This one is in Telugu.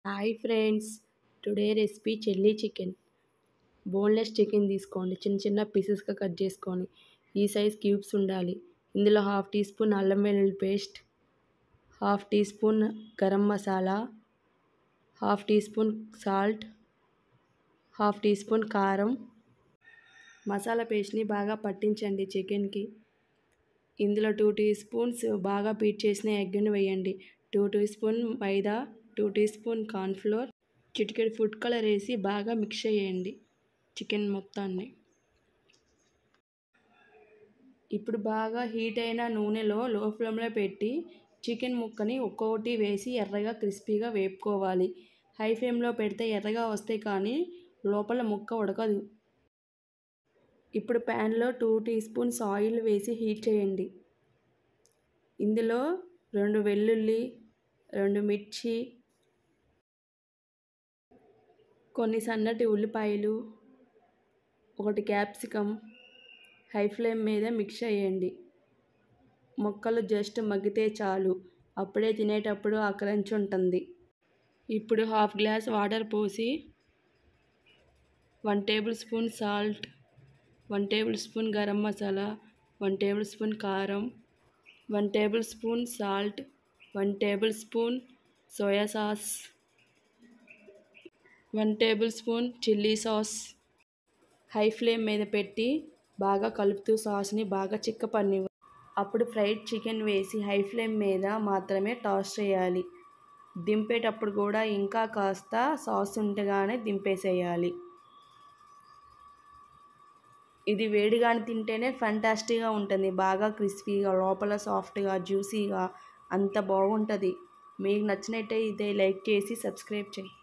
Hi friends, today recipe chilli chicken. Boneless chicken తీసుకోండి, చిన్న చిన్న పీసెస్గా కట్ చేసుకొని ఈ సైజ్ క్యూబ్స్ ఉండాలి. ఇందులో హాఫ్ టీ స్పూన్ అల్లం వెల్లుల్లి paste, half teaspoon garam masala, half teaspoon salt, half teaspoon కారం. మసాలా పేస్ట్ని బాగా పట్టించండి చికెన్కి. ఇందులో 2 టీ స్పూన్స్ బాగా బీట్ చేసిన ఎగ్ని వేయండి. 2 టీ స్పూన్ మైదా, 2 టీ స్పూన్ కార్న్ఫ్లోర్, చిటికెడు ఫుడ్ కలర్ వేసి బాగా మిక్స్ చేయండి చికెన్ మొత్తాన్ని. ఇప్పుడు బాగా హీట్ అయిన నూనెలో లో ఫ్లేమ్లో పెట్టి చికెన్ ముక్కని ఒక్కొక్కటి వేసి ఎర్రగా క్రిస్పీగా వేపుకోవాలి. హై ఫ్లేమ్లో పెడితే ఎర్రగా వస్తాయి కానీ లోపల ముక్క ఉడకదు. ఇప్పుడు ప్యాన్లో 2 టీ స్పూన్స్ ఆయిల్ వేసి హీట్ చేయండి. ఇందులో 2 వెల్లుల్లి, 2 మిర్చి, కొన్ని సన్నటి ఉల్లిపాయలు, 1 క్యాప్సికమ్ హై ఫ్లేమ్ మీద మిక్స్ చేయండి. ముక్కలు జస్ట్ మగ్గితే చాలు, అప్పుడే తినేటప్పుడు ఆ క్రంచ్ ఉంటుంది. ఇప్పుడు హాఫ్ గ్లాస్ వాటర్ పోసి 1 table spoon salt, 1 table spoon garam masala, 1 table spoon కారం, 1 table spoon salt, 1 table spoon soya sauce, 1 table spoon chilli sauce high flame మీద పెట్టి బాగా కలుపుతూ సాస్ని బాగా చిక్కపడనివ్వండి. అప్పుడు ఫ్రైడ్ చికెన్ వేసి హై ఫ్లేమ్ మీద మాత్రమే టాస్ చేయాలి. దింపేటప్పుడు కూడా ఇంకా కాస్త సాస్ ఉంటేగానే దింపేసేయాలి. ఇది వేడిగానే తింటేనే ఫంటాస్టిక్గా ఉంటుంది. బాగా క్రిస్పీగా, లోపల సాఫ్ట్గా, జ్యూసీగా అంత బాగుంటుంది. మీకు నచ్చినట్టయితే లైక్ చేసి సబ్స్క్రైబ్ చేయండి.